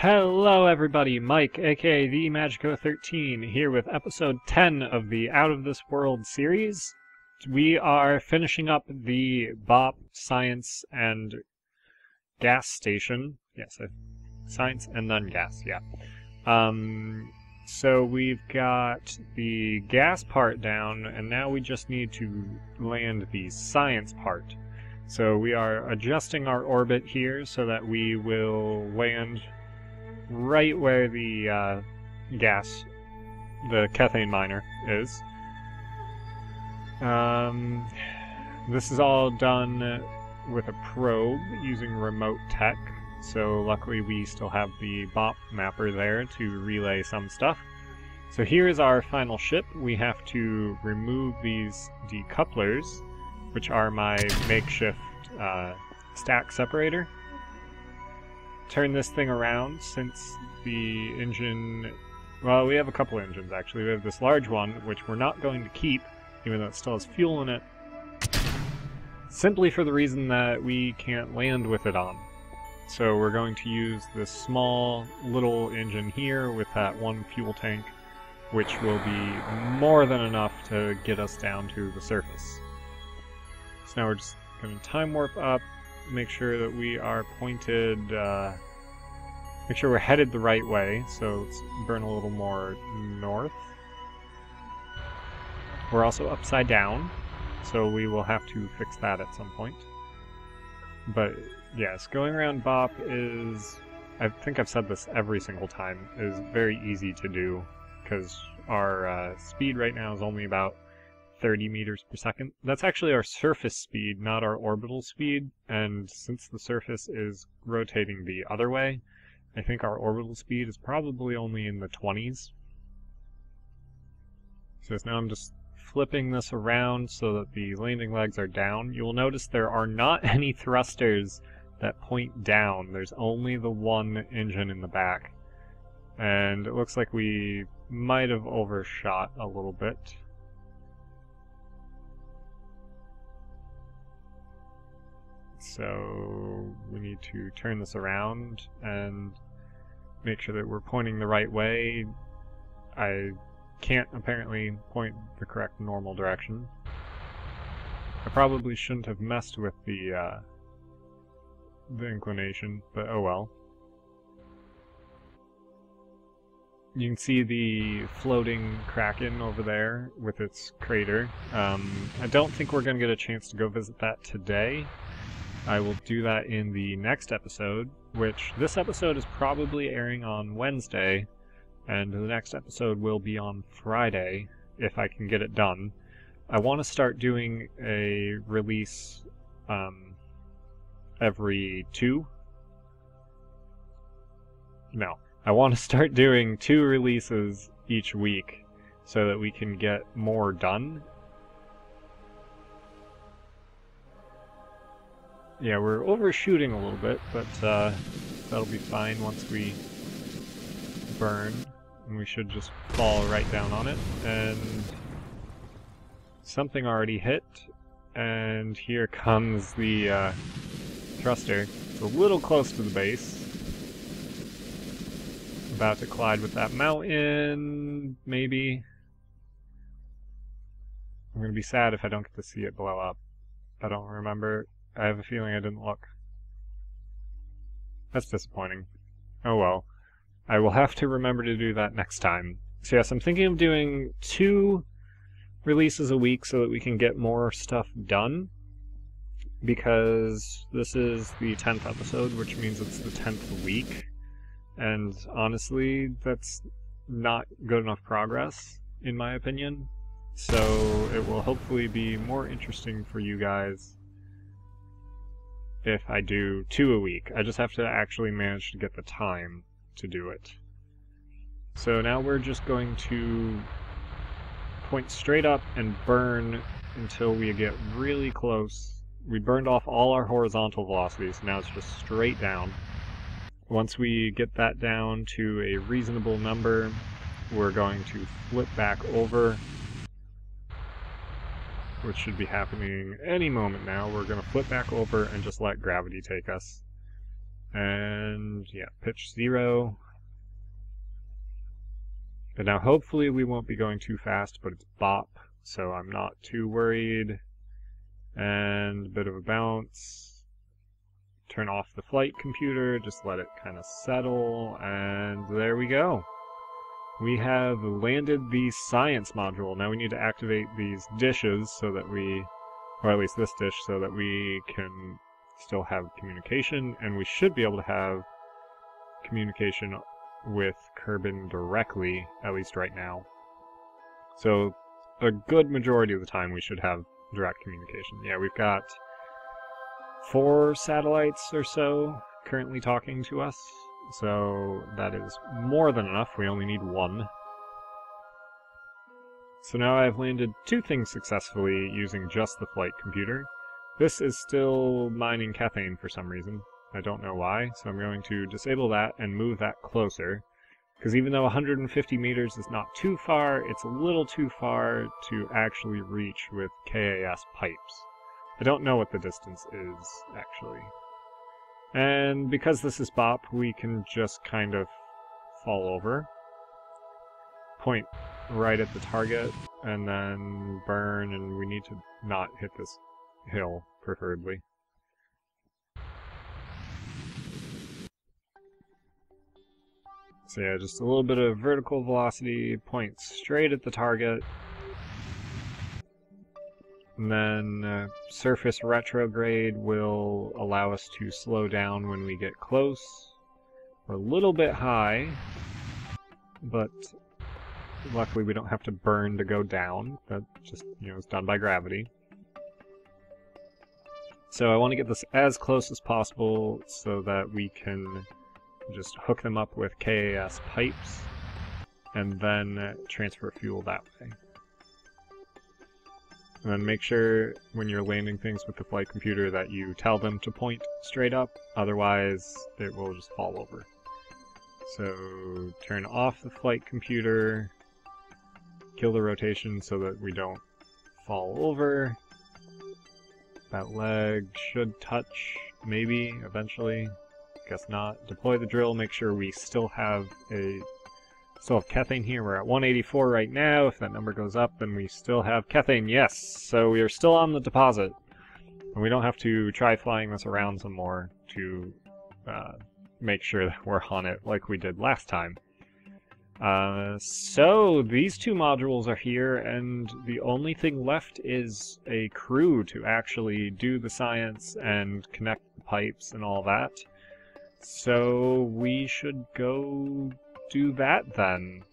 Hello everybody, Mike, aka the Magico13, here with episode 10 of the Out of This World series. We are finishing up the BOP Science and Gas Station. Yes, Science and then Gas, yeah. So we've got the gas part down, and now we just need to land the science part. So we are adjusting our orbit here so that we will land right where the the Kethane miner is. This is all done with a probe using remote tech, so luckily we still have the BOP mapper there to relay some stuff. So here is our final ship. We have to remove these decouplers, which are my makeshift stack separator. Turn this thing around since the engine... Well, we have a couple engines actually. We have this large one, which we're not going to keep, even though it still has fuel in it, simply for the reason that we can't land with it on. So we're going to use this small little engine here with that one fuel tank, which will be more than enough to get us down to the surface. So now we're just going to time warp up, make sure that we are pointed, make sure we're headed the right way, so let's burn a little more north. We're also upside down, so we will have to fix that at some point. But yes, going around BOP is, I think I've said this every single time, is very easy to do, because our speed right now is only about 30 meters per second. That's actually our surface speed, not our orbital speed, and since the surface is rotating the other way, I think our orbital speed is probably only in the 20s. So now I'm just flipping this around so that the landing legs are down. You will notice there are not any thrusters that point down. There's only the one engine in the back. And it looks like we might have overshot a little bit. So we need to turn this around and make sure that we're pointing the right way. I can't apparently point the correct normal direction. I probably shouldn't have messed with the inclination, but oh well. You can see the floating Kraken over there with its crater. I don't think we're going to get a chance to go visit that today. I will do that in the next episode, which this episode is probably airing on Wednesday, and the next episode will be on Friday, if I can get it done. I want to start doing a release every two. No, I want to start doing 2 releases each week so that we can get more done. Yeah, we're overshooting a little bit, but that'll be fine once we burn, and we should just fall right down on it. And something already hit, and here comes the thruster. It's a little close to the base. About to collide with that mountain, maybe. I'm gonna be sad if I don't get to see it blow up. I don't remember. I have a feeling I didn't look. That's disappointing. Oh well. I will have to remember to do that next time. So yes, I'm thinking of doing 2 releases a week so that we can get more stuff done. Because this is the 10th episode, which means it's the 10th week. And honestly, that's not good enough progress, in my opinion. So it will hopefully be more interesting for you guys if I do 2 a week. I just have to actually manage to get the time to do it. So now we're just going to point straight up and burn until we get really close. We burned off all our horizontal velocities, so now it's just straight down. Once we get that down to a reasonable number, we're going to flip back over, which should be happening any moment now. We're going to flip back over and just let gravity take us. And yeah, pitch 0. But now hopefully we won't be going too fast, but it's bop, so I'm not too worried. And a bit of a bounce. Turn off the flight computer, just let it kind of settle, and there we go. We have landed the science module. Now we need to activate these dishes so that we, or at least this dish, so that we can still have communication, and we should be able to have communication with Kerbin directly, at least right now. So a good majority of the time we should have direct communication. Yeah, we've got 4 satellites or so currently talking to us, so that is more than enough. We only need 1. So now I've landed 2 things successfully using just the flight computer. This is still mining Kethane for some reason. I don't know why, so I'm going to disable that and move that closer. Because even though 150 meters is not too far, it's a little too far to actually reach with KAS pipes. I don't know what the distance is, actually. And because this is bop, we can just kind of fall over. Point right at the target, and then burn, and we need to not hit this hill, preferably. So yeah, just a little bit of vertical velocity, point straight at the target. And then surface retrograde will allow us to slow down when we get close. We're a little bit high, but luckily we don't have to burn to go down. That just, is done by gravity. So I want to get this as close as possible so that we can just hook them up with KAS pipes and then transfer fuel that way. And then make sure when you're landing things with the flight computer that you tell them to point straight up, otherwise it will just fall over. So turn off the flight computer, kill the rotation so that we don't fall over. That leg should touch, maybe, eventually. Guess not. Deploy the drill, make sure we still have Kethane here. We're at 184 right now. If that number goes up, then we still have Kethane. Yes! So we are still on the deposit. And we don't have to try flying this around some more to make sure that we're on it like we did last time. So these 2 modules are here, and the only thing left is a crew to actually do the science and connect the pipes and all that. So we should go do that then.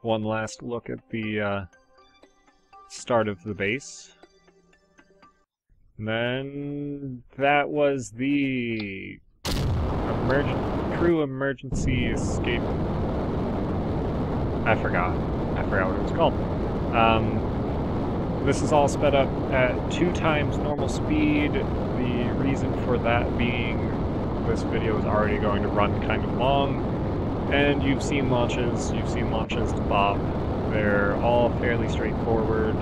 One last look at the start of the base. And then that was the crew emergency escape. I forgot what it was called. This is all sped up at 2 times normal speed. The reason for that being this video is already going to run kind of long, and you've seen launches to bop. They're all fairly straightforward,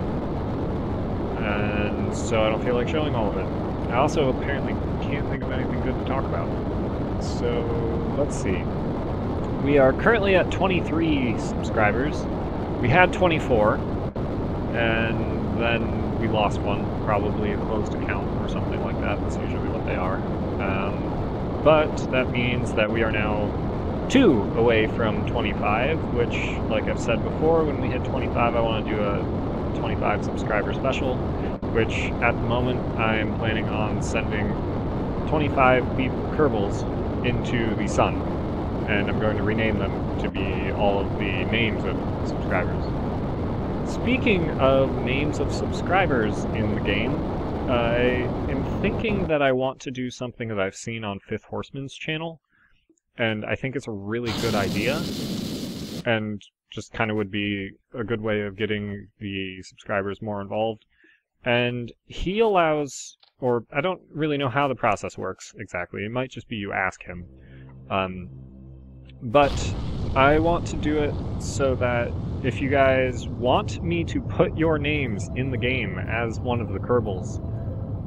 and so I don't feel like showing all of it. I also apparently can't think of anything good to talk about. So let's see. We are currently at 23 subscribers. We had 24, and then we lost one, probably a closed account or something like that. That's usually what they are. But that means that we are now 2 away from 25, which, like I've said before, when we hit 25, I want to do a 25 subscriber special, which at the moment I'm planning on sending 25 Kerbols into the sun, and I'm going to rename them to be all of the names of subscribers. Speaking of names of subscribers in the game, I am thinking that I want to do something that I've seen on Fifth Horseman's channel, and I think it's a really good idea, and just kind of would be a good way of getting the subscribers more involved. And he allows, or I don't really know how the process works exactly, it might just be you ask him, but I want to do it so that if you guys want me to put your names in the game as one of the Kerbols,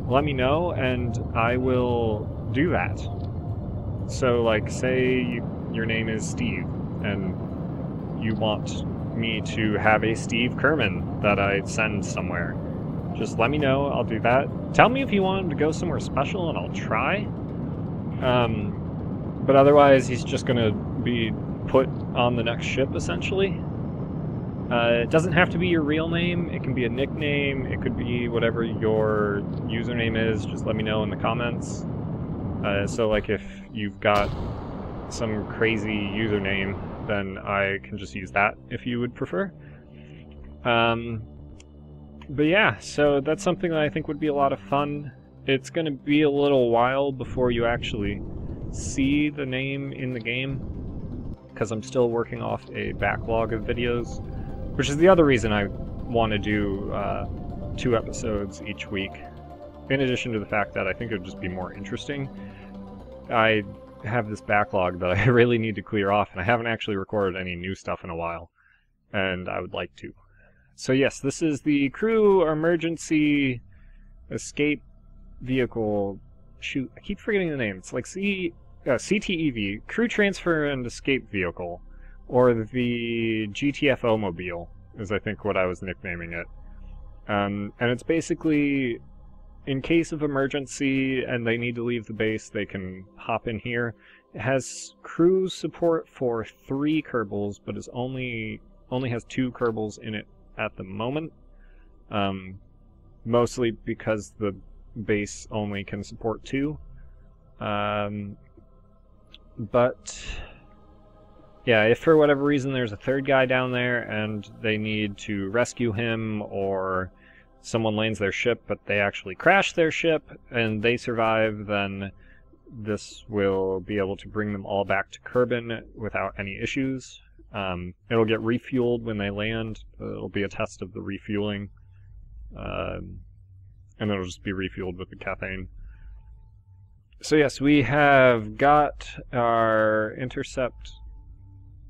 let me know and I will do that. So, like, say your name is Steve, and you want me to have a Steve Kerman that I send somewhere. Just let me know, I'll do that. Tell me if you want him to go somewhere special, and I'll try. But otherwise, he's just gonna be put on the next ship, essentially. It doesn't have to be your real name, it can be a nickname, it could be whatever your username is, just let me know in the comments. So like if you've got some crazy username, then I can just use that if you would prefer. But yeah, so that's something that I think would be a lot of fun. It's going to be a little while before you actually see the name in the game, because I'm still working off a backlog of videos, which is the other reason I want to do 2 episodes each week. In addition to the fact that I think it would just be more interesting, I have this backlog that I really need to clear off, and I haven't actually recorded any new stuff in a while, and I would like to. So yes, this is the Crew Emergency Escape Vehicle. Shoot, I keep forgetting the name. It's like CTEV, Crew Transfer and Escape Vehicle, or the GTFO Mobile, is I think what I was nicknaming it. And it's basically, in case of emergency and they need to leave the base, they can hop in here. It has crew support for 3 Kerbals, but is only has 2 Kerbals in it at the moment. Mostly because the base only can support 2. But yeah, if for whatever reason there's a 3rd guy down there and they need to rescue him, or someone lands their ship but they actually crash their ship and they survive, then this will be able to bring them all back to Kerbin without any issues. It'll get refueled when they land. It'll be a test of the refueling. And it'll just be refueled with the Kethane. So yes, we have got our intercept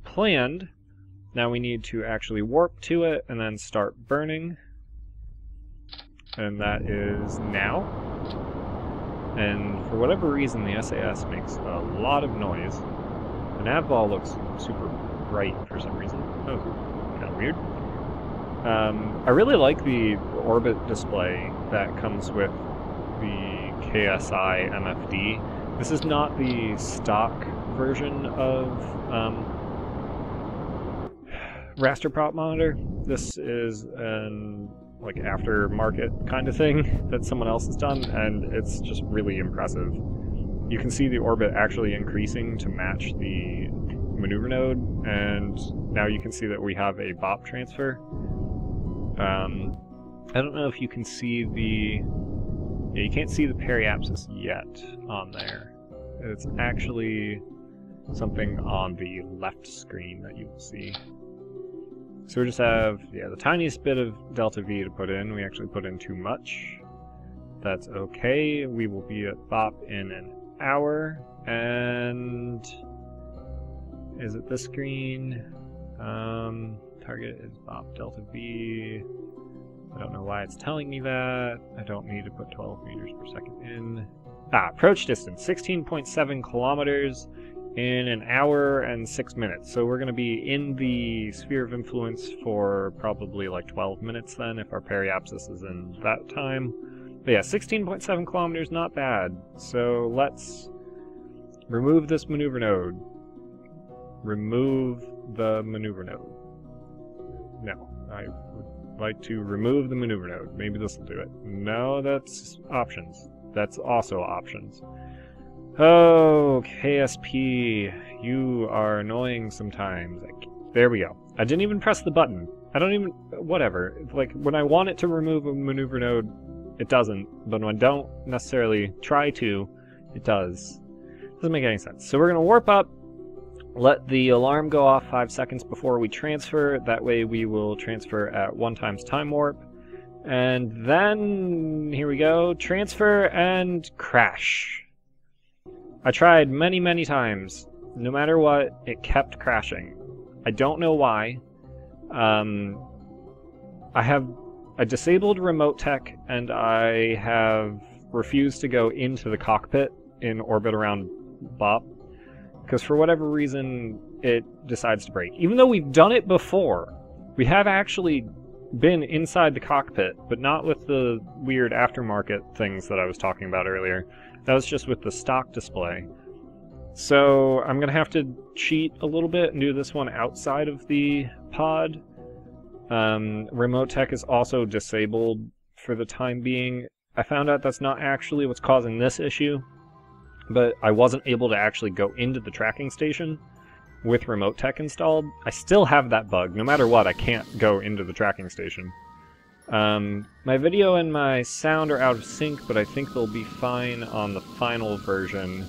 planned. Now we need to actually warp to it and then start burning. And that is now. And for whatever reason, the SAS makes a lot of noise. The nav ball looks super bright for some reason. That was kind of weird. I really like the orbit display that comes with the KSI MFD. This is not the stock version of Raster prop monitor. This is an like aftermarket kind of thing that someone else has done, and it's just really impressive. You can see the orbit actually increasing to match the maneuver node, and now you can see that we have a BOP transfer. I don't know if you can see the... Yeah, you can't see the periapsis yet on there. It's actually something on the left screen that you will see. So we just have, yeah, the tiniest bit of delta V to put in. We actually put in too much. That's okay. We will be at BOP in an hour. And is it this screen? Target is BOP delta V. I don't know why it's telling me that. I don't need to put 12 meters per second in. Approach distance, 16.7 kilometers in an hour and 6 minutes. So we're going to be in the sphere of influence for probably like 12 minutes then, if our periapsis is in that time. But yeah, 16.7 kilometers, not bad. So let's remove this maneuver node. Remove the maneuver node. No, I would like to remove the maneuver node. Maybe this will do it. No, that's options. That's also options. Oh, KSP, you are annoying sometimes. There we go. I didn't even press the button. I don't even... Whatever. Like, when I want it to remove a maneuver node, it doesn't. But when I don't necessarily try to, it does. Doesn't make any sense. So we're going to warp up. Let the alarm go off 5 seconds before we transfer. That way we will transfer at 1 times time warp. And then, here we go, transfer and crash. I tried many, many times. No matter what, it kept crashing. I don't know why. I have a disabled remote tech, and I have refused to go into the cockpit in orbit around BOP. because for whatever reason it decides to break. Even though we've done it before. We have actually been inside the cockpit, but not with the weird aftermarket things that I was talking about earlier. That was just with the stock display. So I'm going to have to cheat a little bit and do this one outside of the pod. Remote tech is also disabled for the time being. I found out that's not actually what's causing this issue, but I wasn't able to actually go into the tracking station with remote tech installed. I still have that bug. No matter what, I can't go into the tracking station. My video and my sound are out of sync, but I think they'll be fine on the final version.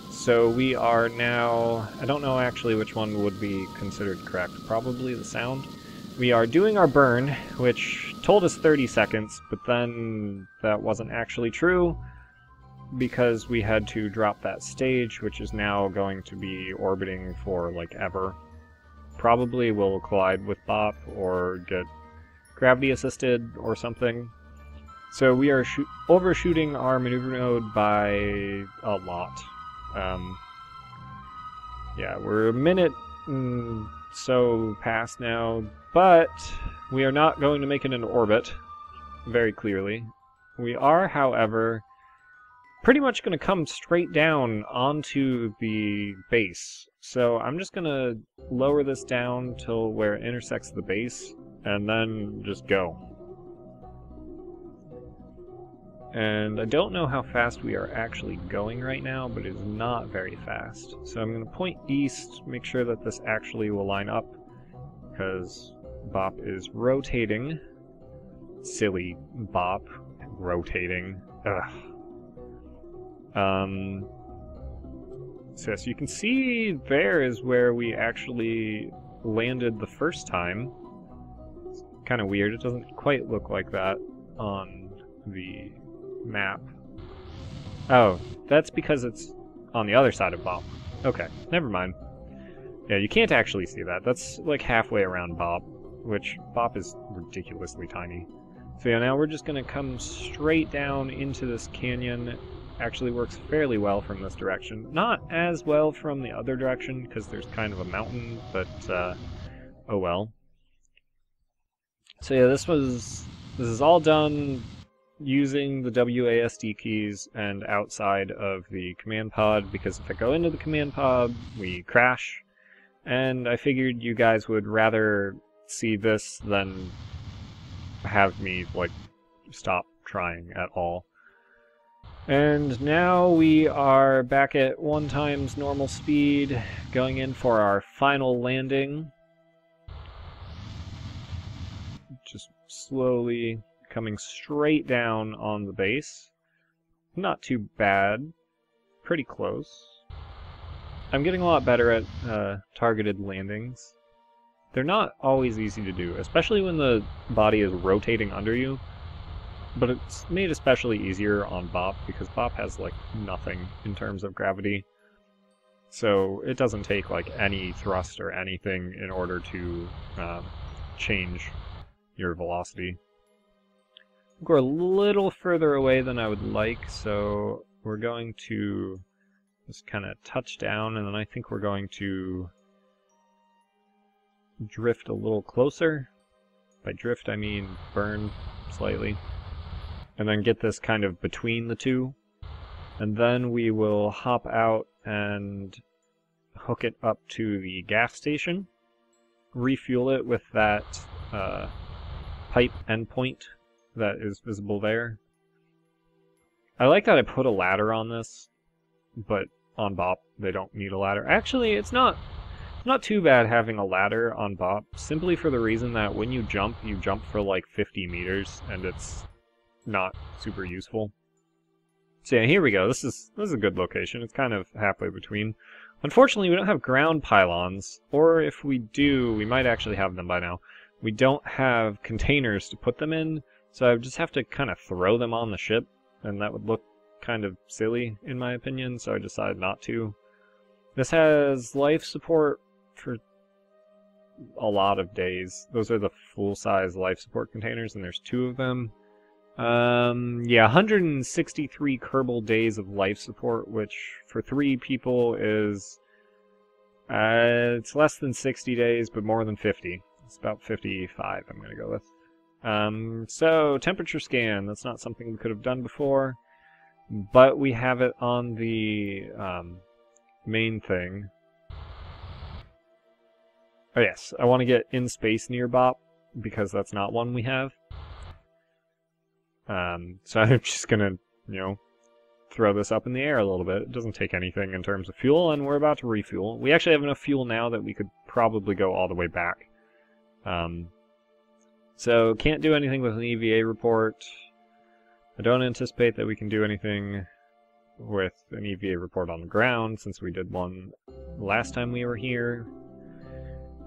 So we are now... I don't know actually which one would be considered correct. Probably the sound. We are doing our burn, which told us 30 seconds, but then that wasn't actually true because we had to drop that stage, which is now going to be orbiting for, like, ever. Probably will collide with BOP or get gravity assisted or something. So we are overshooting our maneuver node by a lot. Yeah, we're a minute so past now, but we are not going to make it into orbit, very clearly. We are, however, pretty much going to come straight down onto the base. So I'm just going to lower this down till where it intersects the base, and then just go. And I don't know how fast we are actually going right now, but it is not very fast. So I'm going to point east, make sure that this actually will line up, because BOP is rotating. Silly BOP. Rotating. Ugh. So yes, you can see there is where we actually landed the first time. It's kind of weird. It doesn't quite look like that on the map. Oh, that's because it's on the other side of BOP. Okay, never mind. Yeah, you can't actually see that. That's like halfway around BOP, which BOP is ridiculously tiny. So yeah, now we're just going to come straight down into this canyon. Actually works fairly well from this direction. Not as well from the other direction, because there's kind of a mountain, but oh well. So yeah, this is all done using the WASD keys and outside of the command pod, because if I go into the command pod, we crash. And I figured you guys would rather see this than have me, like, stop trying at all. And now we are back at 1 times normal speed, going in for our final landing. Just slowly coming straight down on the base. Not too bad. Pretty close. I'm getting a lot better at targeted landings. They're not always easy to do, especially when the body is rotating under you. But it's made especially easier on BOP, because BOP has, like, nothing in terms of gravity. So it doesn't take, like, any thrust or anything in order to change your velocity. We're a little further away than I would like, so we're going to just kind of touch down, and then I think we're going to drift a little closer. By drift, I mean burn slightly. And then get this kind of between the two. And then we will hop out and hook it up to the gas station. Refuel it with that pipe endpoint that is visible there. I like that I put a ladder on this, but on BOP they don't need a ladder. Actually, it's not too bad having a ladder on BOP, simply for the reason that when you jump for like 50 meters, and it's not super useful. So yeah, here we go. This is a good location. It's kind of halfway between. Unfortunately, we don't have ground pylons, or if we do, we might actually have them by now. We don't have containers to put them in, so I would just have to kind of throw them on the ship, and that would look kind of silly, in my opinion, so I decided not to. This has life support for a lot of days. Those are the full-size life support containers, and there's 2 of them. Yeah, 163 Kerbal days of life support, which for 3 people is It's less than 60 days, but more than 50. It's about 55 I'm going to go with. So, temperature scan. That's not something we could have done before, but we have it on the main thing. Oh yes, I want to get in space near Bop, because that's not one we have. So I'm just going to, you know, throw this up in the air a little bit. It doesn't take anything in terms of fuel, and we're about to refuel. We actually have enough fuel now that we could probably go all the way back. So can't do anything with an EVA report. I don't anticipate that we can do anything with an EVA report on the ground, since we did one last time we were here.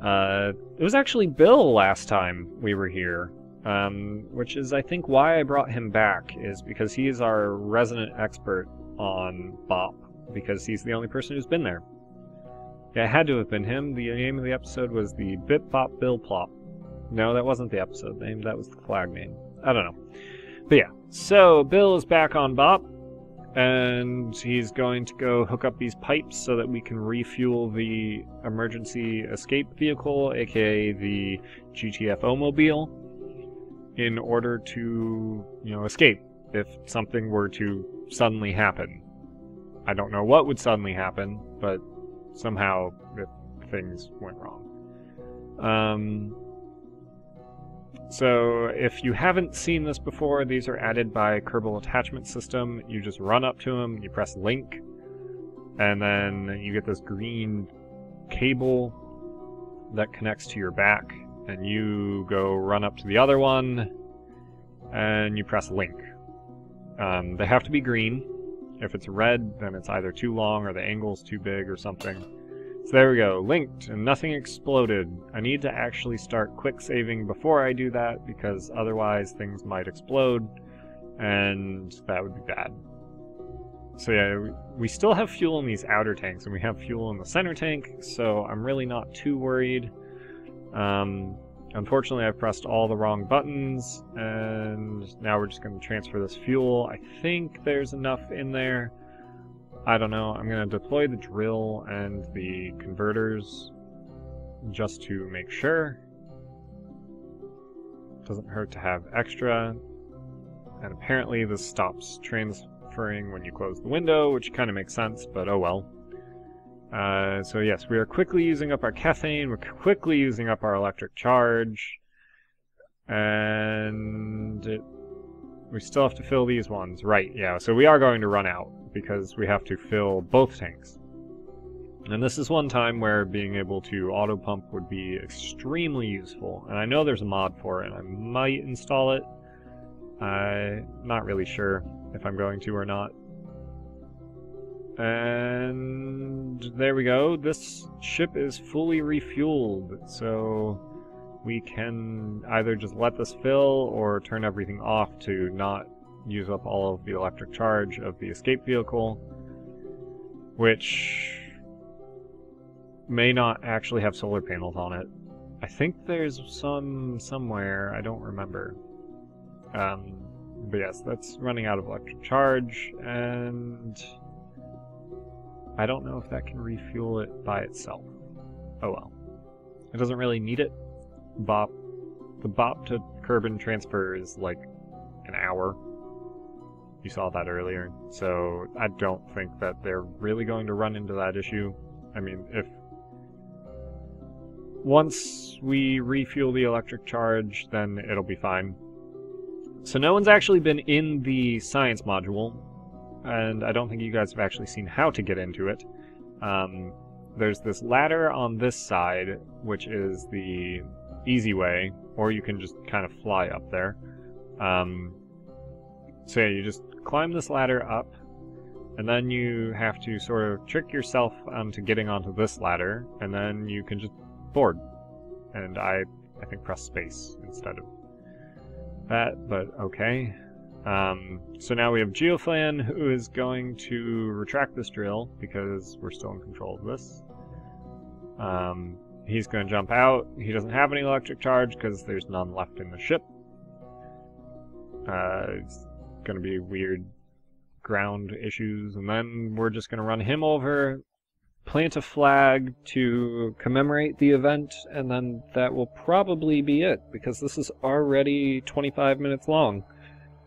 It was actually Bill last time we were here. Which is, I think, why I brought him back, is because he is our resident expert on Bop, because he's the only person who's been there. Yeah, it had to have been him. The name of the episode was the Bip Bop Bill Plop. No, that wasn't the episode name, that was the flag name. I don't know. But yeah, so Bill is back on Bop, and he's going to go hook up these pipes so that we can refuel the emergency escape vehicle, aka the GTFO-mobile, in order to, you know, escape if something were to suddenly happen. I don't know what would suddenly happen, but somehow if things went wrong. So if you haven't seen this before, these are added by Kerbal Attachment System. You just run up to them, you press link, and then you get this green cable that connects to your back. And you go run up to the other one, and you press link. They have to be green. If it's red, then it's either too long or the angle's too big or something. So there we go, linked, and nothing exploded. I need to actually start quick saving before I do that, because otherwise things might explode, and that would be bad. So yeah, we still have fuel in these outer tanks, and we have fuel in the center tank, so I'm really not too worried. Unfortunately, I've pressed all the wrong buttons, and now we're just going to transfer this fuel. I think there's enough in there. I don't know. I'm going to deploy the drill and the converters just to make sure. Doesn't hurt to have extra. And apparently this stops transferring when you close the window, which kind of makes sense, but oh well. So yes, we are quickly using up our Kethane, we're quickly using up our electric charge, and we still have to fill these ones. Right, yeah, so we are going to run out, because we have to fill both tanks. And this is one time where being able to auto-pump would be extremely useful, and I know there's a mod for it, and I might install it. I'm not really sure if I'm going to or not. And there we go, this ship is fully refueled, so we can either just let this fill or turn everything off to not use up all of the electric charge of the escape vehicle, which may not actually have solar panels on it. I think there's some somewhere, I don't remember. But yes, that's running out of electric charge, and I don't know if that can refuel it by itself. Oh well. It doesn't really need it. The Bop to Kerbin transfer is like an hour. You saw that earlier. So I don't think that they're really going to run into that issue. I mean, if once we refuel the electric charge, then it'll be fine. So no one's actually been in the science module, and I don't think you guys have actually seen how to get into it. There's this ladder on this side, which is the easy way, or you can just kind of fly up there. So yeah, you just climb this ladder up, and then you have to sort of trick yourself into getting onto this ladder, and then you can just board. And I think press space instead of that, but okay. So now we have Geoflan, who is going to retract this drill, because we're still in control of this. He's going to jump out. He doesn't have any electric charge, because there's none left in the ship. It's going to be weird ground issues, and then we're just going to run him over, plant a flag to commemorate the event, and then that will probably be it, because this is already 25 minutes long.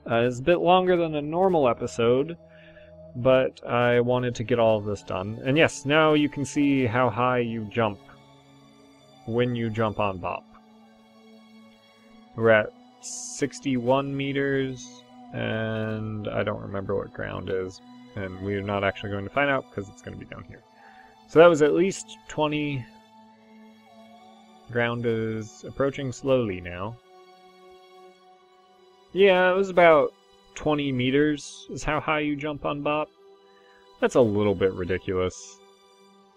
It's a bit longer than a normal episode, but I wanted to get all of this done. And yes, now you can see how high you jump when you jump on BOP. We're at 61 meters, and I don't remember what ground is, and we're not actually going to find out because it's going to be down here. So that was at least 20. Ground is approaching slowly now. Yeah, it was about 20 meters is how high you jump on BOP. That's a little bit ridiculous.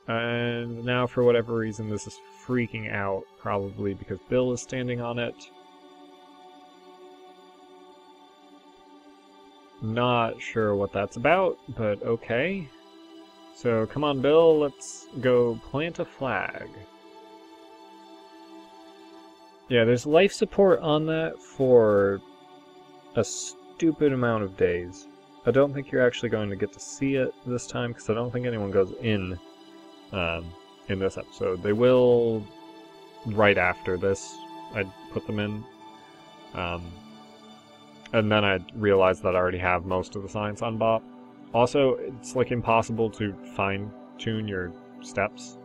And now for whatever reason this is freaking out, probably because Bill is standing on it. Not sure what that's about, but okay. So come on, Bill, let's go plant a flag. Yeah, there's life support on that for a stupid amount of days. I don't think you're actually going to get to see it this time, because I don't think anyone goes in this episode. They will right after this. I'd put them in. And then I realized that I already have most of the science on BOP. Also, it's like impossible to fine-tune your steps.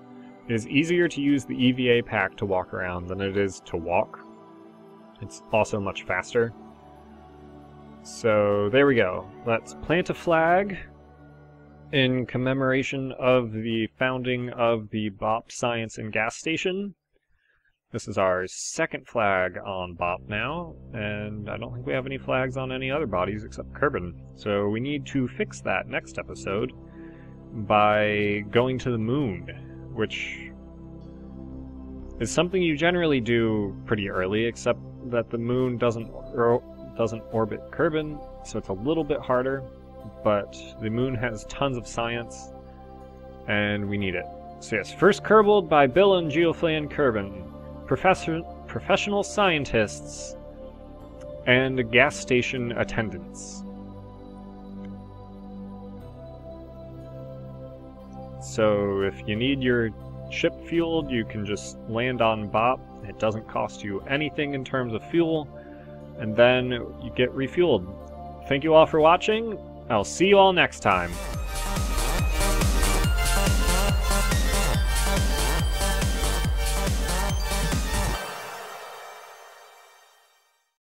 It is easier to use the EVA pack to walk around than it is to walk. It's also much faster. So there we go. Let's plant a flag in commemoration of the founding of the BOP Science and Gas Station. This is our second flag on BOP now, and I don't think we have any flags on any other bodies except Kerbin. So we need to fix that next episode by going to the moon, which is something you generally do pretty early, except that the moon doesn't orbit Kerbin, so it's a little bit harder, but the moon has tons of science, and we need it. So yes, first Kerbal by Bill and Geoflan Kerbin. Professional scientists and gas station attendants. So if you need your ship fueled, you can just land on BOP. It doesn't cost you anything in terms of fuel, and then you get refueled. Thank you all for watching. I'll see you all next time.